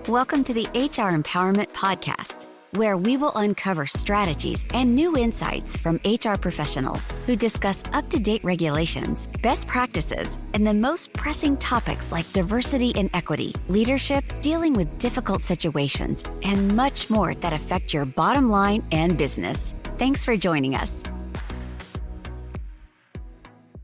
Welcome to the HR Empowerment Podcast, where we will uncover strategies and new insights from HR professionals who discuss up-to-date regulations, best practices, and the most pressing topics like diversity and equity, leadership, dealing with difficult situations, and much more that affect your bottom line and business. Thanks for joining us.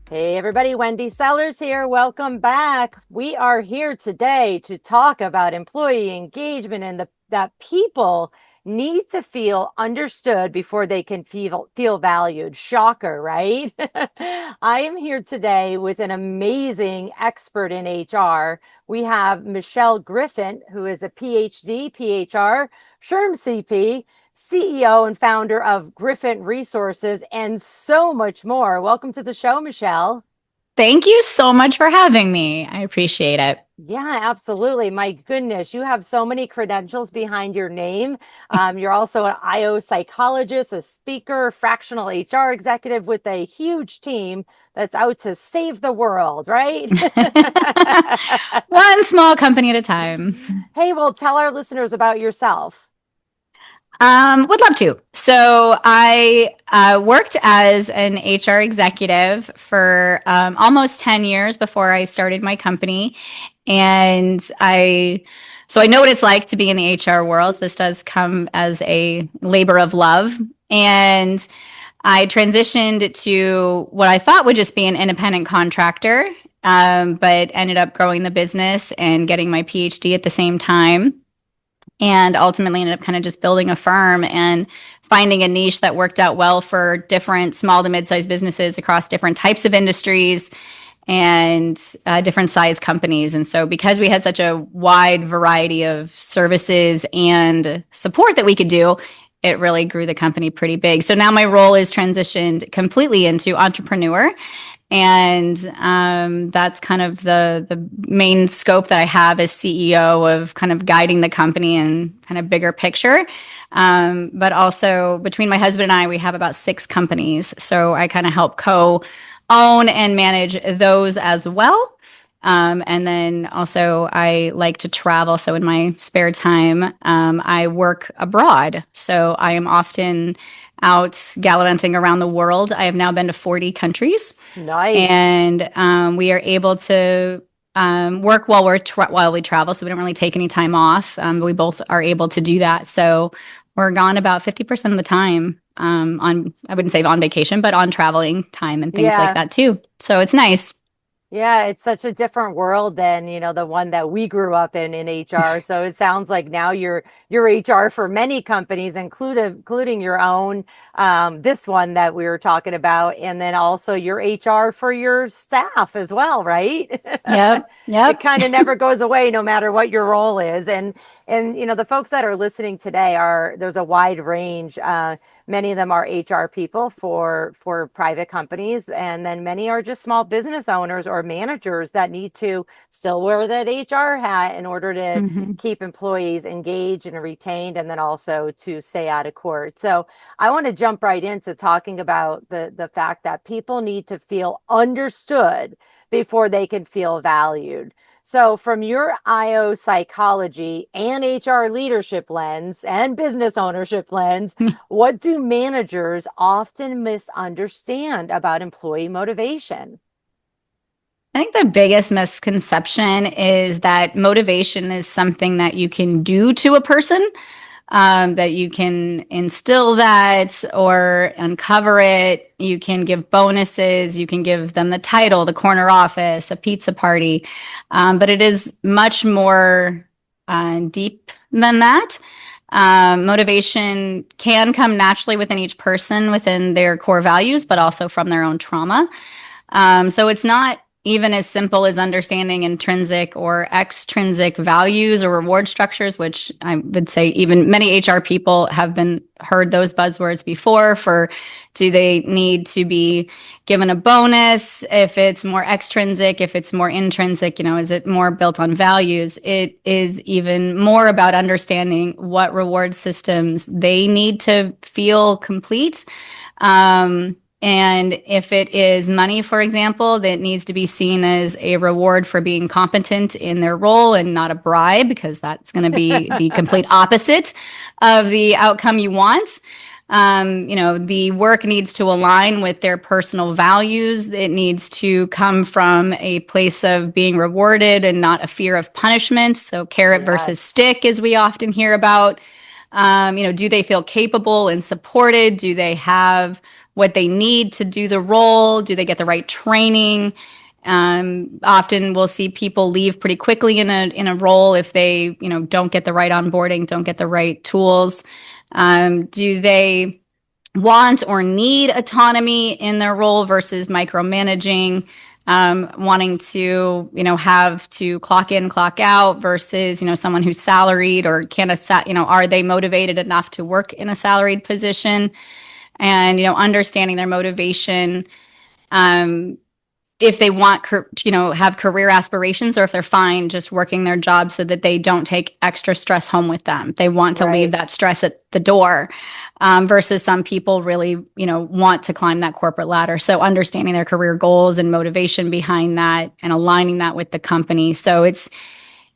Hey everybody, Wendy Sellers here. Welcome back. We are here today to talk about employee engagement and that people need to feel understood before they can feel valued. Shocker, right? I am here today with an amazing expert in HR. We have Michelle Griffin, who is a PhD, PHR, SHRM CP, CEO and founder of Griffin Resources, and so much more. Welcome to the show, Michelle. Thank you so much for having me. I appreciate it. Yeah, absolutely. My goodness, you have so many credentials behind your name. You're also an IO psychologist, a speaker, fractional HR executive with a huge team that's out to save the world, right? One small company at a time. Hey, well, tell our listeners about yourself. Would love to. So I worked as an HR executive for almost 10 years before I started my company. And I know what it's like to be in the HR world. This does come as a labor of love. And I transitioned to what I thought would just be an independent contractor, but ended up growing the business and getting my PhD at the same time. And ultimately ended up kind of just building a firm and finding a niche that worked out well for different small to mid-sized businesses across different types of industries and different size companies. And so because we had such a wide variety of services and support that we could do, it really grew the company pretty big. So now my role is transitioned completely into entrepreneur. And that's kind of the main scope that I have as CEO of kind of guiding the company and kind of bigger picture. But also between my husband and I, we have about 6 companies. So I kind of help co-own and manage those as well. And then also I like to travel. So in my spare time, I work abroad. So I am often out gallivanting around the world. I have now been to 40 countries. Nice. And we are able to work while we travel. So we don't really take any time off. But we both are able to do that. So we're gone about 50% of the time I wouldn't say on vacation, but on traveling time and things like that too. So it's nice. Yeah, it's such a different world than, the one that we grew up in HR. So it sounds like now you're HR for many companies, including your own, this one that we were talking about, and then also your HR for your staff as well, right? Yep. It kind of never goes away no matter what your role is. And the folks that are listening today there's a wide range. Many of them are HR people for private companies, and then many are just small business owners or managers that need to still wear that HR hat in order to keep employees engaged and retained, and then also to stay out of court. So I want to jump right into talking about the fact that people need to feel understood before they can feel valued. So from your IO psychology and HR leadership lens and business ownership lens, what do managers often misunderstand about employee motivation? I think the biggest misconception is that motivation is something that you can do to a person, that you can instill that or uncover it. You can give bonuses. You can give them the title, the corner office, a pizza party. But it is much more deep than that. Motivation can come naturally within each person, within their core values, but also from their own trauma. So it's not even as simple as understanding intrinsic or extrinsic values or reward structures, which I would say even many HR people have heard those buzzwords before. Do they need to be given a bonus? If it's more extrinsic, if it's more intrinsic, is it more built on values? It is even more about understanding what reward systems they need to feel complete. And if it is money, for example, that needs to be seen as a reward for being competent in their role and not a bribe, because that's going to be the complete opposite of the outcome you want. The work needs to align with their personal values. It needs to come from a place of being rewarded and not a fear of punishment. So carrot versus stick, as we often hear about. Do they feel capable and supported? Do they have what they need to do the role? Do they get the right training? Often we'll see people leave pretty quickly in a role if they, don't get the right onboarding, don't get the right tools. Do they want or need autonomy in their role versus micromanaging, wanting to, have to clock in, clock out versus, someone who's salaried or are they motivated enough to work in a salaried position? And, understanding their motivation, if they want, have career aspirations, or if they're fine just working their job so that they don't take extra stress home with them. They want to leave that stress at the door, versus some people really, want to climb that corporate ladder. So understanding their career goals and motivation behind that and aligning that with the company. So it's,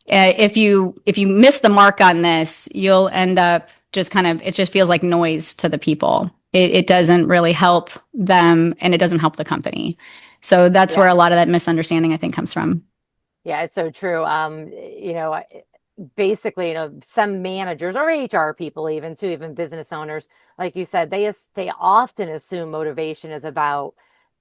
if you miss the mark on this, you'll end up it just feels like noise to the people. It doesn't really help them, and it doesn't help the company. So that's where a lot of that misunderstanding, I think, comes from. Yeah, it's so true. Basically, some managers or HR people, even business owners, like you said, they often assume motivation is about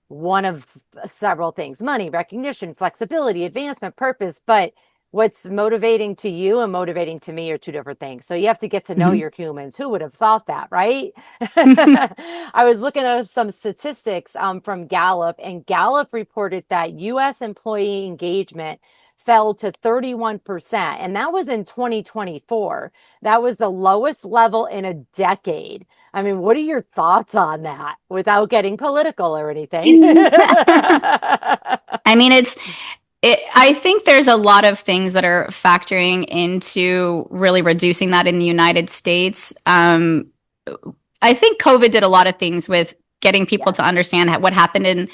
one of several things: money, recognition, flexibility, advancement, purpose. But what's motivating to you and motivating to me are two different things. So you have to get to know your humans. Who would have thought that, right? I was looking at some statistics from Gallup, and Gallup reported that U.S. employee engagement fell to 31%. And that was in 2024. That was the lowest level in a decade. I mean, what are your thoughts on that without getting political or anything? I mean, I think there's a lot of things that are factoring into really reducing that in the United States. I think COVID did a lot of things with getting people to understand what happened in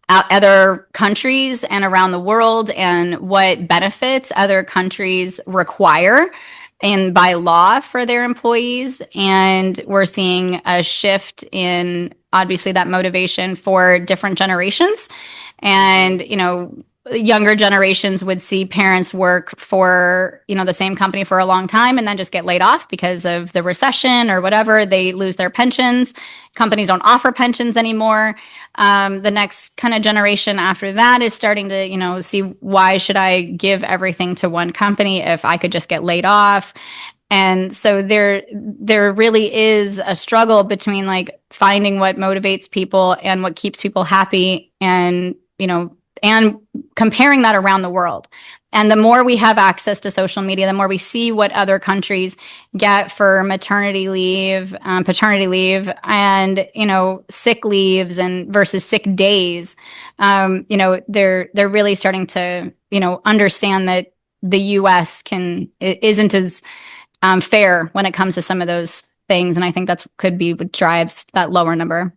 other countries and around the world, and what benefits other countries require and by law for their employees. And we're seeing a shift in, obviously, that motivation for different generations. And, younger generations would see parents work for, the same company for a long time and then just get laid off because of the recession or whatever. They lose their pensions. Companies don't offer pensions anymore. The next kind of generation after that is starting to, see, why should I give everything to one company if I could just get laid off? And so there really is a struggle between finding what motivates people and what keeps people happy, and, and comparing that around the world. And the more we have access to social media, the more we see what other countries get for maternity leave, paternity leave, and, sick leaves and versus sick days. They're really starting to, understand that the U.S. isn't as fair when it comes to some of those things. And I think could be what drives that lower number.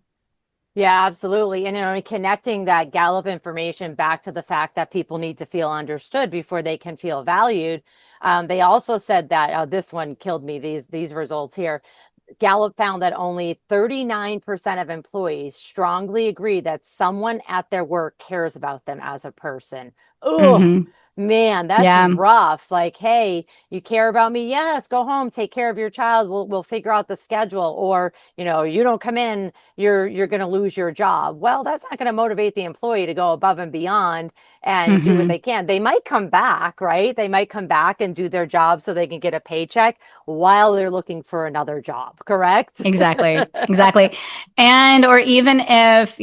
Yeah, absolutely. And, connecting that Gallup information back to the fact that people need to feel understood before they can feel valued. They also said that, this one killed me, these results here. Gallup found that only 39% of employees strongly agree that someone at their work cares about them as a person. Oh, man, that's rough. Hey, you care about me? Yes, go home, take care of your child. We'll figure out the schedule. Or, you don't come in, you're going to lose your job. Well, that's not going to motivate the employee to go above and beyond and do what they can. They might come back, right? They might come back and do their job so they can get a paycheck while they're looking for another job. Correct? Exactly. And, or even if,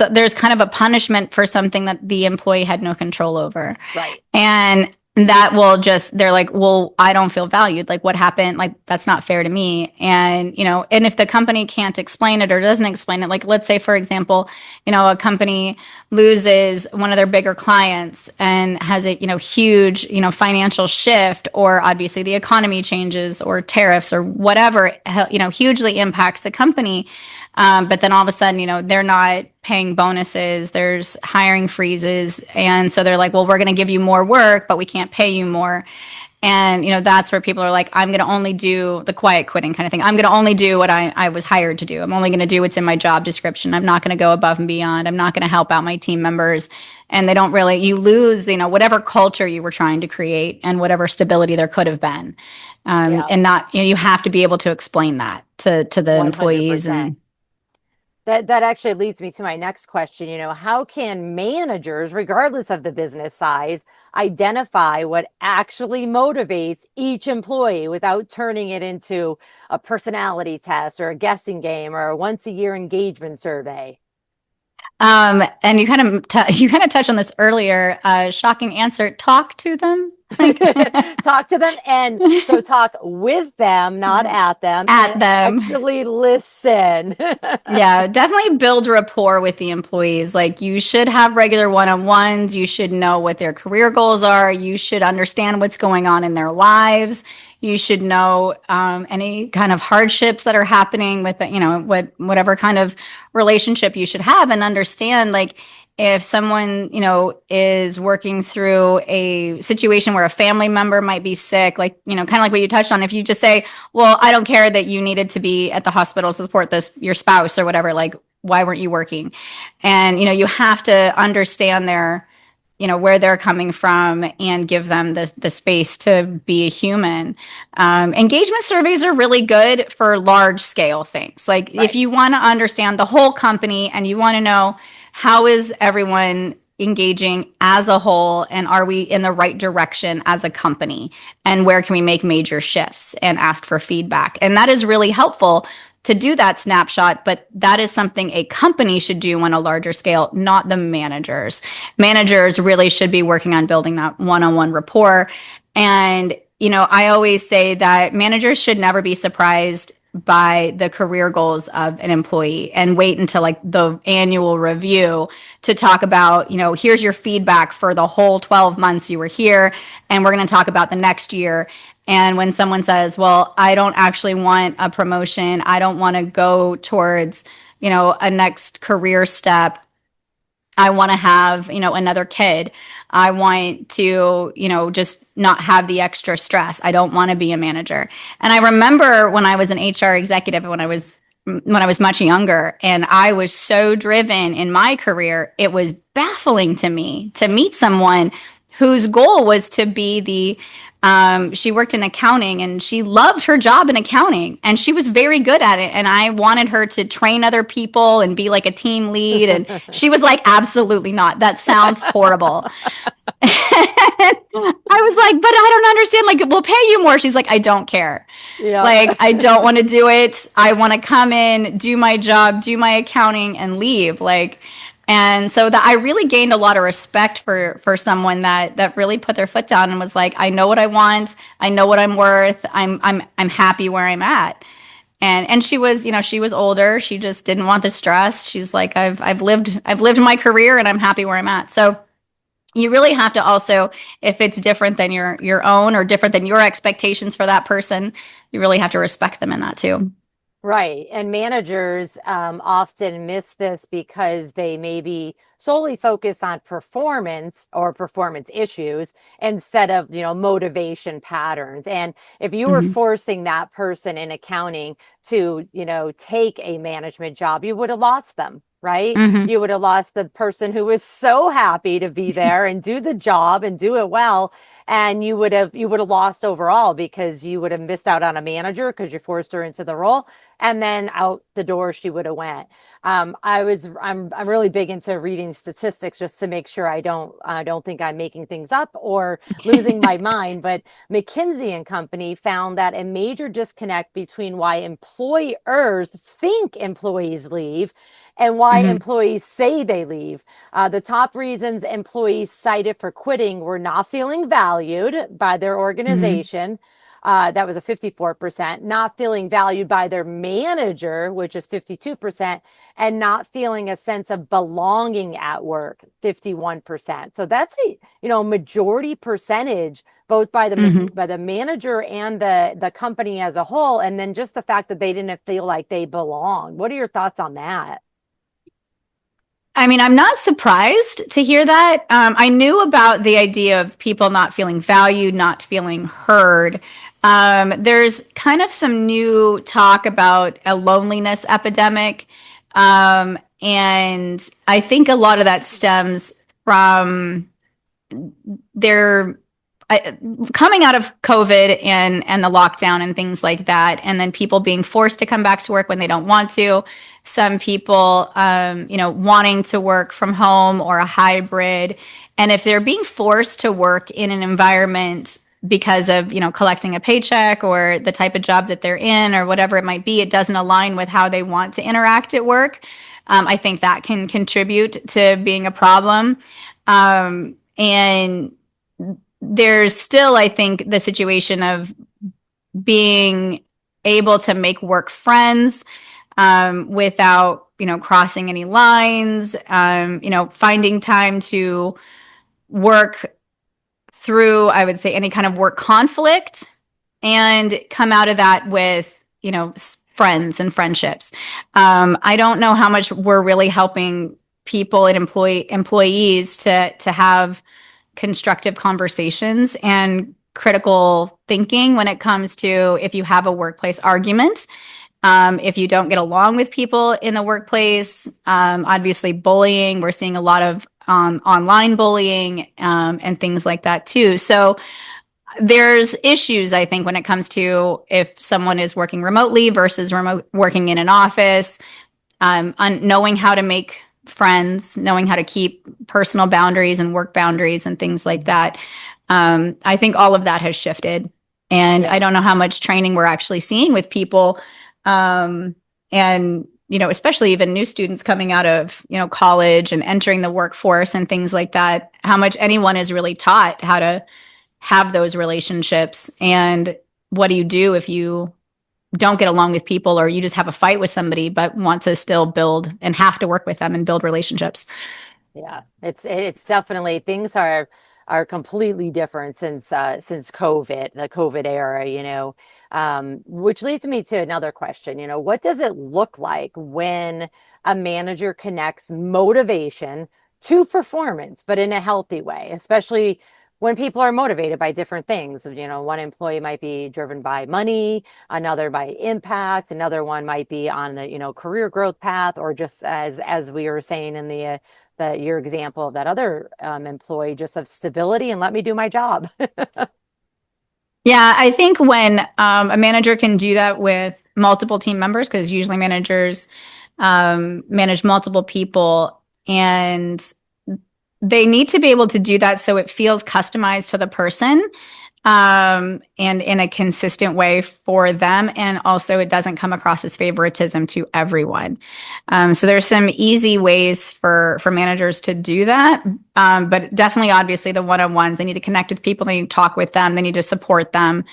there's kind of a punishment for something that the employee had no control over. Right. And that will they're like, well, I don't feel valued. What happened? That's not fair to me. And, and if the company can't explain it or doesn't explain it, let's say, for example, a company loses one of their bigger clients and has a, huge, financial shift, or obviously the economy changes or tariffs or whatever, hugely impacts the company. But then all of a sudden, they're not paying bonuses, there's hiring freezes. And so they're like, well, we're going to give you more work, but we can't pay you more. And, that's where people are like, I'm going to only do the quiet quitting kind of thing. I'm going to only do what I was hired to do. I'm only going to do what's in my job description. I'm not going to go above and beyond. I'm not going to help out my team members. And they don't really, you lose, whatever culture you were trying to create and whatever stability there could have been. And not, you have to be able to explain that to the 100%. employees. And that actually leads me to my next question. How can managers, regardless of the business size, identify what actually motivates each employee without turning it into a personality test or a guessing game or a once a year engagement survey? And you kind of touched on this earlier. Shocking answer: talk to them. Talk to them, and so talk with them, not at them. At them. Actually listen. Yeah, definitely build rapport with the employees. Like, you should have regular one-on-ones. You should know what their career goals are. You should understand what's going on in their lives. You should know any kind of hardships that are happening with, whatever kind of relationship you should have, and understand, like, if someone, is working through a situation where a family member might be sick, like, kind of like what you touched on, if you just say, well, I don't care that you needed to be at the hospital to support your spouse or whatever, like, why weren't you working? And, you have to understand their, where they're coming from and give them the space to be a human. Engagement surveys are really good for large scale things. Like, Right. If you want to understand the whole company and you want to know, how is everyone engaging as a whole, and are we in the right direction as a company, and where can we make major shifts, and ask for feedback? And that is really helpful to do that snapshot, but that is something a company should do on a larger scale, not the managers. Managers really should be working on building that one-on-one rapport. And, I always say that managers should never be surprised by the career goals of an employee, and wait until like the annual review to talk about, here's your feedback for the whole 12 months you were here, and we're going to talk about the next year. And when someone says, well, I don't actually want a promotion, I don't want to go towards, a next career step, I want to have, another kid, I want to, just not have the extra stress, I don't want to be a manager. And I remember when I was an HR executive, when I was much younger, and I was so driven in my career, it was baffling to me to meet someone whose goal was to be she worked in accounting, and she loved her job in accounting, and she was very good at it. And I wanted her to train other people and be like a team lead. And she was like, absolutely not. That sounds horrible. I was like, but I don't understand. Like, we'll pay you more. She's like, I don't care. Yeah. Like, I don't want to do it. I want to come in, do my job, do my accounting, and leave. And so that I really gained a lot of respect for someone that really put their foot down and was like, I know what I want, I know what I'm worth, I'm happy where I'm at. And she was, she was older, she just didn't want the stress. She's like, I've lived my career, and I'm happy where I'm at. So you really have to also, if it's different than your own, or different than your expectations for that person, you really have to respect them in that too. Right. And managers often miss this because they maybe solely focus on performance or performance issues instead of, motivation patterns. And if you were forcing that person in accounting to, take a management job, you would have lost them. Right? You would have lost the person who was so happy to be there and do the job and do it well. And you would have lost overall, because you would have missed out on a manager because you forced her into the role, and then out the door she would have went. I'm really big into reading statistics just to make sure I don't think I'm making things up or losing my mind. But McKinsey and Company found that a major disconnect between why employers think employees leave and why employees say they leave. The top reasons employees cited for quitting were not feeling valued by their organization, that was a 54%, not feeling valued by their manager, which is 52%, and not feeling a sense of belonging at work, 51%. So that's a, majority percentage, both by the manager and the company as a whole. And then just the fact that they didn't feel like they belonged. What are your thoughts on that? I mean, I'm not surprised to hear that. I knew about the idea of people not feeling valued, not feeling heard. There's kind of some new talk about a loneliness epidemic. And I think a lot of that stems from their coming out of COVID and the lockdown and things like that, and then people being forced to come back to work when they don't want to. Some people, wanting to work from home or a hybrid. And if they're being forced to work in an environment because of, collecting a paycheck or the type of job that they're in or whatever it might be, it doesn't align with how they want to interact at work. I think that can contribute to being a problem. And there's still, I think, the situation of being able to make work friends without, crossing any lines, finding time to work through, I would say, any kind of work conflict and come out of that with, friends and friendships. I don't know how much we're really helping people and employees to have constructive conversations and critical thinking when it comes to if you have a workplace argument. If you don't get along with people in the workplace, obviously bullying, we're seeing a lot of online bullying and things like that too. So there's issues, I think, when it comes to if someone is working remotely versus working in an office, knowing how to make friends, knowing how to keep personal boundaries and work boundaries and things like that. I think all of that has shifted. And I don't know how much training we're actually seeing with people. And, especially even new students coming out of, college and entering the workforce and things like that, how much anyone is really taught how to have those relationships. And what do you do if you don't get along with people or you just have a fight with somebody but want to still build and have to work with them and build relationships? Yeah, it's definitely, things are completely different since COVID, the COVID era, which leads me to another question. What does it look like when a manager connects motivation to performance, but in a healthy way, especially when people are motivated by different things? One employee might be driven by money, another by impact, another one might be on the, career growth path, or just as we were saying in your example of that other employee, just of stability and let me do my job. Yeah, I think when a manager can do that with multiple team members, because usually managers manage multiple people, and they need to be able to do that so it feels customized to the person and in a consistent way for them. And also it doesn't come across as favoritism to everyone. So there's some easy ways for managers to do that. But definitely, obviously, the one-on-ones, they need to connect with people. They need to talk with them. They need to support them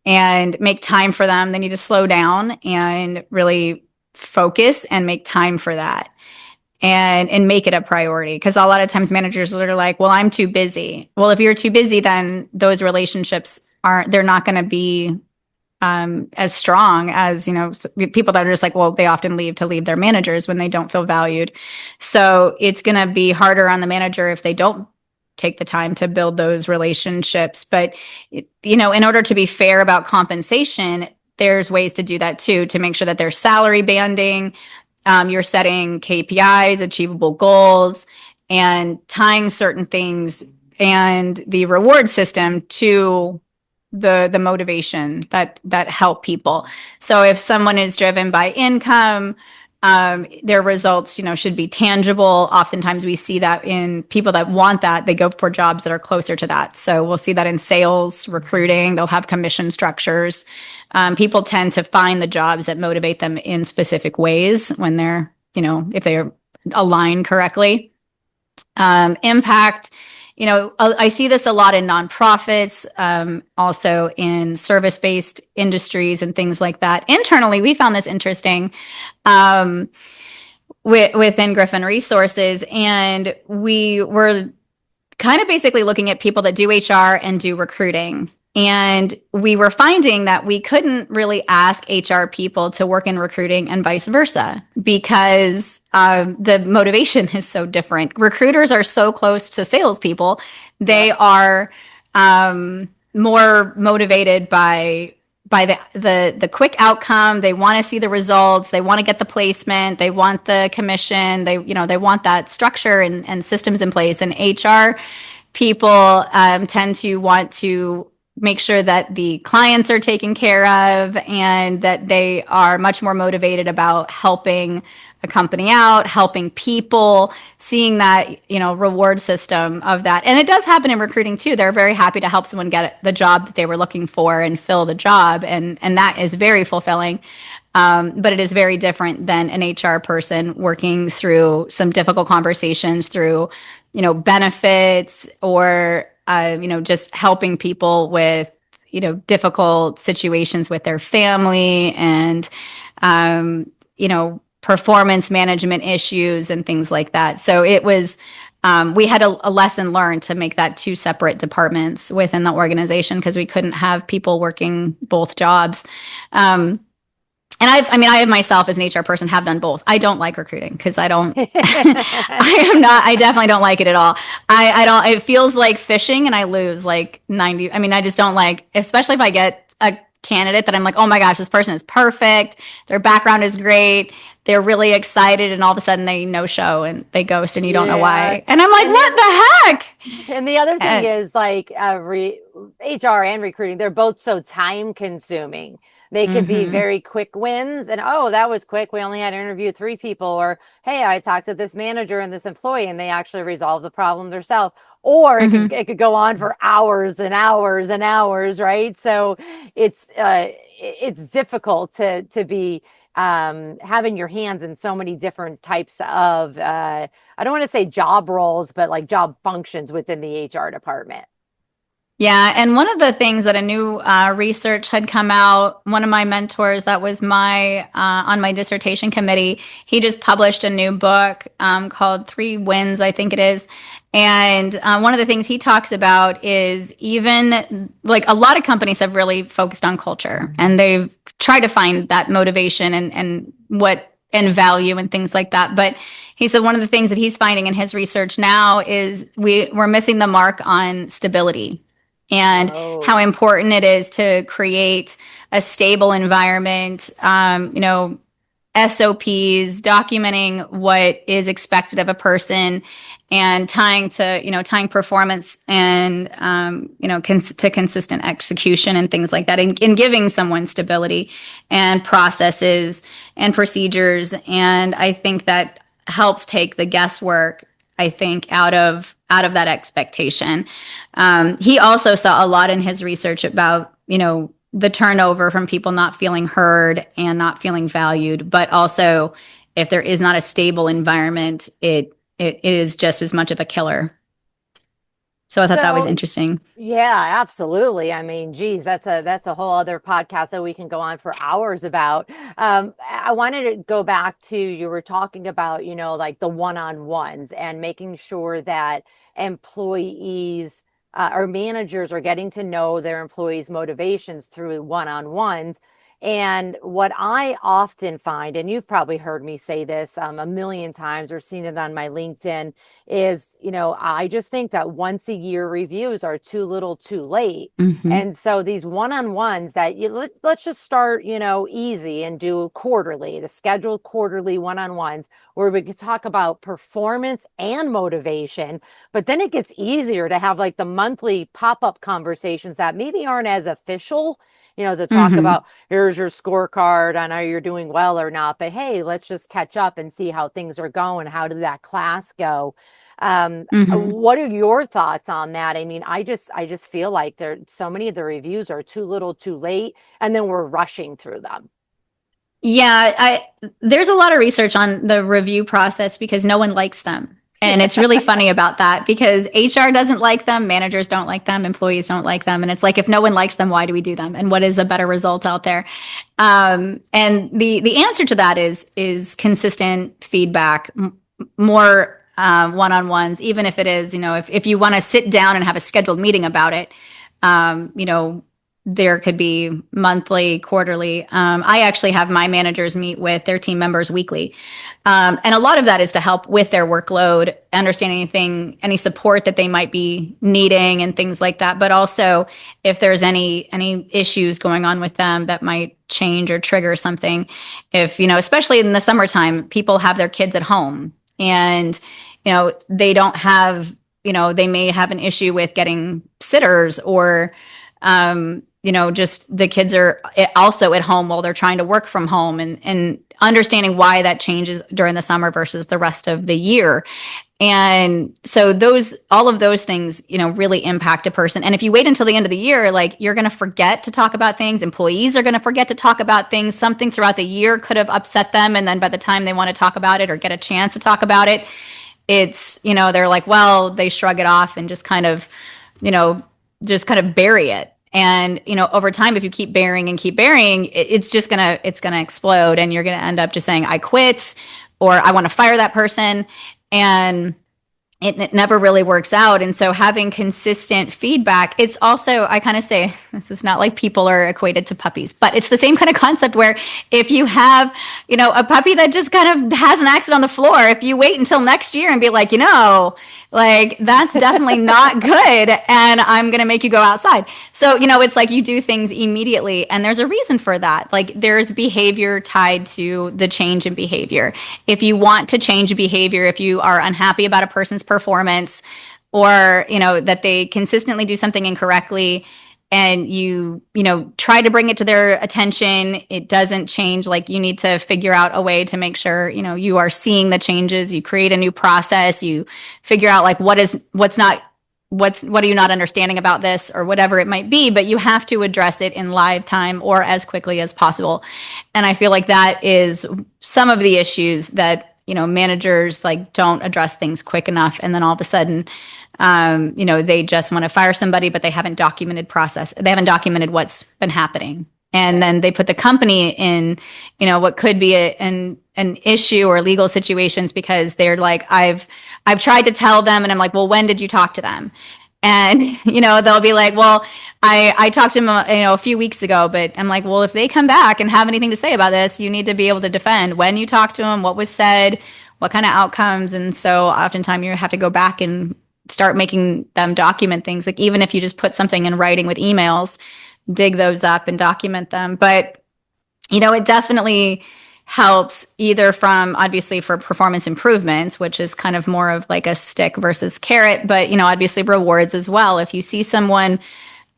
and make time for them. They need to slow down and really focus and make time for that. And make it a priority, because a lot of times managers are like, well, I'm too busy. Well, if you're too busy, then those relationships they're not going to be as strong as, people that are just like, well, they often leave their managers when they don't feel valued. So it's going to be harder on the manager if they don't take the time to build those relationships. But, in order to be fair about compensation, there's ways to do that too, to make sure that there's salary banding. You're setting KPIs, achievable goals, and tying certain things and the reward system to the motivation that help people. So if someone is driven by income, their results, should be tangible. Oftentimes we see that in people that want that, they go for jobs that are closer to that. So we'll see that in sales, recruiting, they'll have commission structures. People tend to find the jobs that motivate them in specific ways when they're, if they're aligned correctly. Impact I see this a lot in nonprofits, also in service-based industries and things like that. Internally, we found this interesting within Griffin Resources, and we were kind of basically looking at people that do HR and do recruiting. And we were finding that we couldn't really ask HR people to work in recruiting and vice versa because the motivation is so different. Recruiters are so close to salespeople. They are more motivated by the quick outcome. They want to see the results. They want to get the placement. They want the commission. They want that structure and systems in place. And HR people tend to want to make sure that the clients are taken care of and that they are much more motivated about helping a company out, helping people, seeing that, reward system of that. And it does happen in recruiting too. They're very happy to help someone get the job that they were looking for and fill the job. And that is very fulfilling. But it is very different than an HR person working through some difficult conversations through, benefits or, just helping people with, difficult situations with their family and, performance management issues and things like that. So it was, we had a lesson learned to make that two separate departments within the organization because we couldn't have people working both jobs. And I myself as an HR person have done both. I don't like recruiting because I definitely don't like it at all. It feels like fishing and I lose like 90. I just don't like, especially if I get a candidate that I'm like, oh my gosh, this person is perfect. Their background is great. They're really excited. And all of a sudden they no show and they ghost and you don't know why. And I'm like, what the heck? And the other thing is like HR and recruiting, they're both so time consuming. They could be very quick wins and, oh, that was quick. We only had to interview 3 people. Or, hey, I talked to this manager and this employee and they actually resolved the problem themselves. Or it could go on for hours and hours and hours, right? So it's difficult to be having your hands in so many different types of, I don't want to say job roles, but like job functions within the HR department. Yeah. And one of the things that a new research had come out, one of my mentors that was on my dissertation committee, he just published a new book called 3 Wins, I think it is. And one of the things he talks about is even like a lot of companies have really focused on culture and they've tried to find that motivation and value and things like that. But he said one of the things that he's finding in his research now is we're missing the mark on stability. And how important it is to create a stable environment, SOPs, documenting what is expected of a person, and tying performance and to consistent execution and things like that, and giving someone stability and processes and procedures. And I think that helps take the guesswork, I think, out of that expectation. He also saw a lot in his research about, the turnover from people not feeling heard and not feeling valued, but also if there is not a stable environment, it is just as much of a killer. So I thought that was interesting. Yeah, absolutely. I mean, geez, that's a whole other podcast that we can go on for hours about. I wanted to go back to, you were talking about, like the one-on-ones and making sure that employees or managers are getting to know their employees' motivations through one-on-ones. And what I often find, and you've probably heard me say this a million times or seen it on my LinkedIn, is, I just think that once a year reviews are too little too late. And so these one-on-ones that let's just start, easy and do quarterly, the scheduled quarterly one-on-ones where we could talk about performance and motivation. But then it gets easier to have like the monthly pop-up conversations that maybe aren't as official, to talk about, here's your scorecard on how you're doing well or not. But hey, let's just catch up and see how things are going. How did that class go? What are your thoughts on that? I mean, I just feel like so many of the reviews are too little too late, and then we're rushing through them. Yeah, there's a lot of research on the review process because no one likes them. And it's really funny about that because HR doesn't like them, managers don't like them, employees don't like them. And it's like, if no one likes them, why do we do them? And what is a better result out there? And the answer to that is consistent feedback, more one-on-ones, even if it is, if you want to sit down and have a scheduled meeting about it, there could be monthly, quarterly. I actually have my managers meet with their team members weekly. And a lot of that is to help with their workload, understanding any support that they might be needing and things like that. But also if there's any issues going on with them that might change or trigger something. If, especially in the summertime, people have their kids at home and, they don't have, they may have an issue with getting sitters or, just the kids are also at home while they're trying to work from home and understanding why that changes during the summer versus the rest of the year. And so all of those things, really impact a person. And if you wait until the end of the year, like you're going to forget to talk about things. Employees are going to forget to talk about things. Something throughout the year could have upset them. And then by the time they want to talk about it or get a chance to talk about it, it's, they're like, well, they shrug it off and just kind of bury it. And, over time, if you keep burying and keep burying, it's going to explode and you're going to end up just saying, I quit, or I want to fire that person. And it never really works out. And so having consistent feedback, it's also, I kind of say, this is not like people are equated to puppies, but it's the same kind of concept where if you have, a puppy that just kind of has an accident on the floor, if you wait until next year and be like, that's definitely not good. And I'm going to make you go outside. So, it's like you do things immediately. And there's a reason for that. Like there's behavior tied to the change in behavior. If you want to change behavior, if you are unhappy about a person's performance or, that they consistently do something incorrectly and you try to bring it to their attention, it doesn't change. Like you need to figure out a way to make sure, you are seeing the changes, you create a new process, you figure out like what are you not understanding about this or whatever it might be, but you have to address it in live time or as quickly as possible. And I feel like that is some of the issues that, managers like don't address things quick enough. And then all of a sudden, they just want to fire somebody, but they haven't documented what's been happening. And then they put the company in, what could be an issue or legal situations because they're like, I've tried to tell them and I'm like, well, when did you talk to them? And, they'll be like, well, I talked to them, a few weeks ago, but I'm like, well, if they come back and have anything to say about this, you need to be able to defend when you talk to them, what was said, what kind of outcomes. And so oftentimes you have to go back and start making them document things. Like even if you just put something in writing with emails, dig those up and document them. But, it definitely helps either from obviously for performance improvements, which is kind of more of like a stick versus carrot, but, obviously rewards as well. If you see someone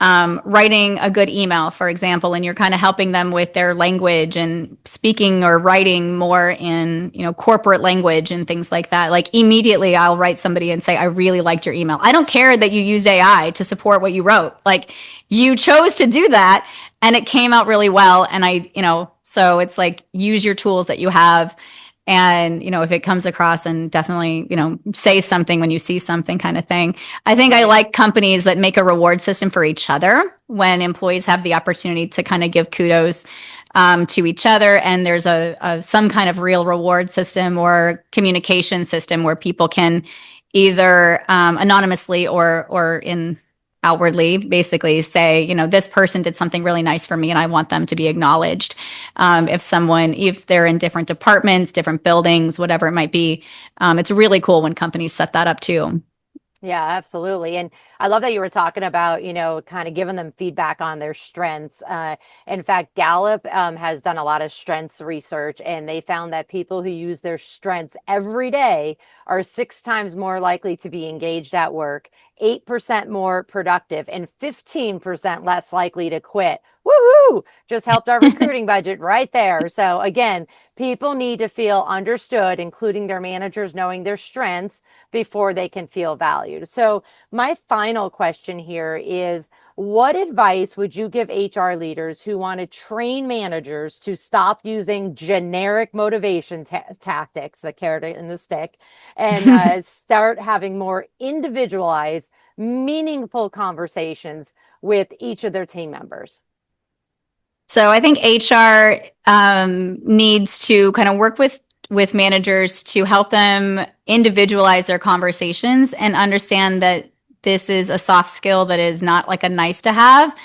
writing a good email, for example, and you're kind of helping them with their language and speaking or writing more in, corporate language and things like that. Like immediately I'll write somebody and say, I really liked your email. I don't care that you used AI to support what you wrote. Like you chose to do that and it came out really well. And so it's like, use your tools that you have. And, if it comes across and definitely, say something when you see something kind of thing. I think I like companies that make a reward system for each other when employees have the opportunity to kind of give kudos to each other. And there's some kind of real reward system or communication system where people can either anonymously or in outwardly basically say, this person did something really nice for me and I want them to be acknowledged. If they're in different departments, different buildings, whatever it might be, it's really cool when companies set that up too. Yeah, absolutely. And I love that you were talking about, kind of giving them feedback on their strengths. In fact, Gallup has done a lot of strengths research, and they found that people who use their strengths every day are 6 times more likely to be engaged at work, 8% more productive, and 15% less likely to quit. Woohoo! Just helped our recruiting budget right there. So again, people need to feel understood, including their managers knowing their strengths before they can feel valued. So my final question here is, what advice would you give HR leaders who want to train managers to stop using generic motivation tactics, the carrot and the stick, and start having more individualized, meaningful conversations with each of their team members? So I think HR needs to kind of work with managers to help them individualize their conversations and understand that this is a soft skill that is not like a nice to have.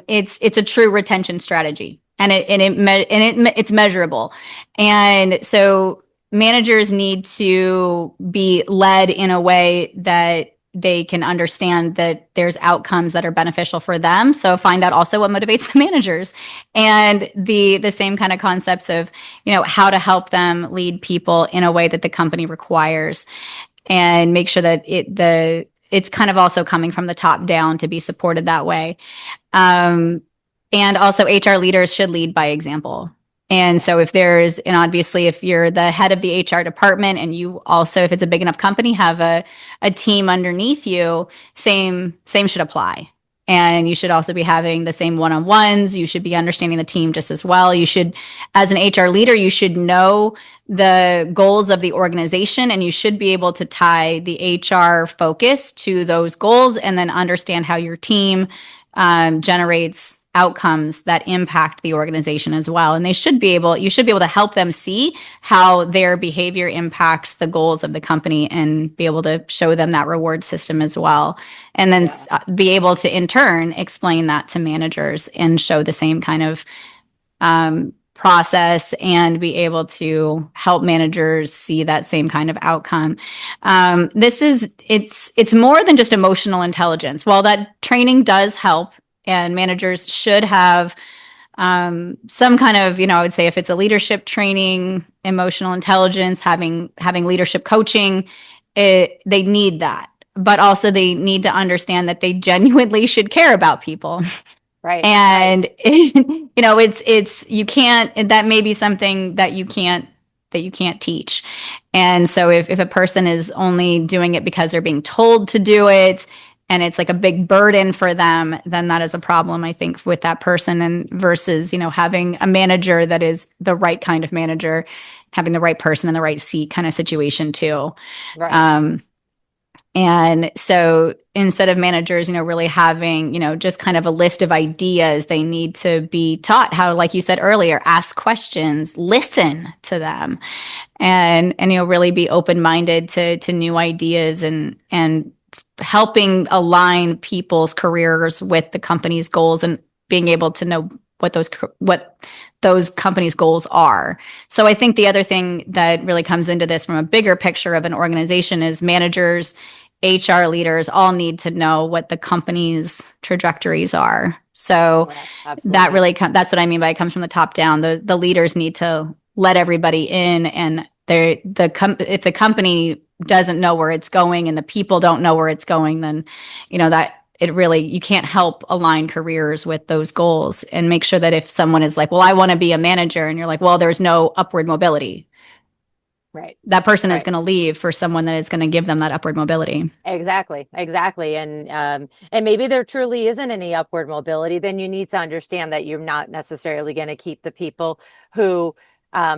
It's a true retention strategy, and it's measurable. And so managers need to be led in a way that they can understand that there's outcomes that are beneficial for them. So find out also what motivates the managers, and the same kind of concepts of, how to help them lead people in a way that the company requires, and make sure that it's kind of also coming from the top down to be supported that way. And also HR leaders should lead by example. And so and obviously if you're the head of the HR department, and you also, if it's a big enough company, have a team underneath you, same should apply. And you should also be having the same one-on-ones. You should be understanding the team just as well. You should, as an HR leader, you should know the goals of the organization, and you should be able to tie the HR focus to those goals, and then understand how your team generates outcomes that impact the organization as well. And you should be able to help them see how their behavior impacts the goals of the company, and be able to show them that reward system as well. And then be able to in turn explain that to managers and show the same kind of process, and be able to help managers see that same kind of outcome. It's more than just emotional intelligence. While that training does help, and managers should have some kind of, I would say, if it's a leadership training, emotional intelligence, having leadership coaching, they need that. But also they need to understand that they genuinely should care about people. Right. And you can't, that may be something that you can't teach. And so if a person is only doing it because they're being told to do it, and it's like a big burden for them, then that is a problem, I think, with that person. And versus, having a manager that is the right kind of manager, having the right person in the right seat kind of situation too. Right. And so instead of managers, really having, just kind of a list of ideas, they need to be taught how, like you said earlier, ask questions, listen to them, and really be open-minded to new ideas, and helping align people's careers with the company's goals, and being able to know what those companies' goals are. So I think the other thing that really comes into this from a bigger picture of an organization is managers, HR leaders all need to know what the company's trajectories are. So that really, that's what I mean by it comes from the top down. The leaders need to let everybody in, and if the company doesn't know where it's going and the people don't know where it's going, then you can't help align careers with those goals, and make sure that if someone is like, well, I want to be a manager, and you're like, well, there's no upward mobility. Right. That person is going to leave for someone that is going to give them that upward mobility. Exactly. And maybe there truly isn't any upward mobility. Then you need to understand that you're not necessarily going to keep the people who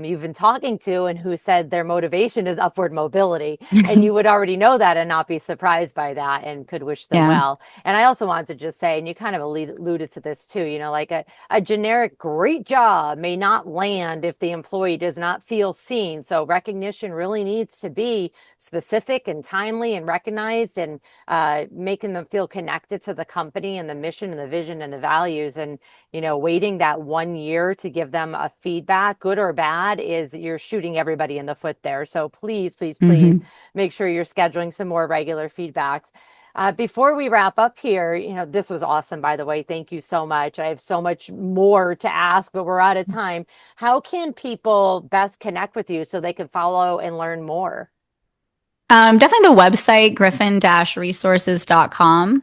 you've been talking to and who said their motivation is upward mobility. And you would already know that and not be surprised by that, and could wish them well. And I also wanted to just say, and you kind of alluded to this too, like a generic great job may not land if the employee does not feel seen. So recognition really needs to be specific and timely and recognized, and making them feel connected to the company and the mission and the vision and the values. And, waiting that 1 year to give them a feedback, good or bad, is you're shooting everybody in the foot there. So please make sure you're scheduling some more regular feedbacks. Before we wrap up here, this was awesome, by the way. Thank you so much. I have so much more to ask, but we're out of time. How can people best connect with you so they can follow and learn more? Definitely the website, griffin-resources.com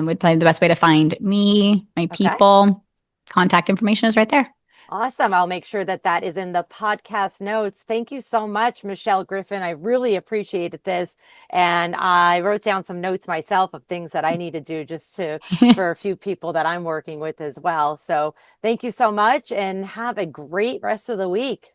would probably be the best way to find me, my people. Contact information is right there. Awesome. I'll make sure that that is in the podcast notes. Thank you so much, Michelle Griffin. I really appreciated this. And I wrote down some notes myself of things that I need to do just to for a few people that I'm working with as well. So thank you so much and have a great rest of the week.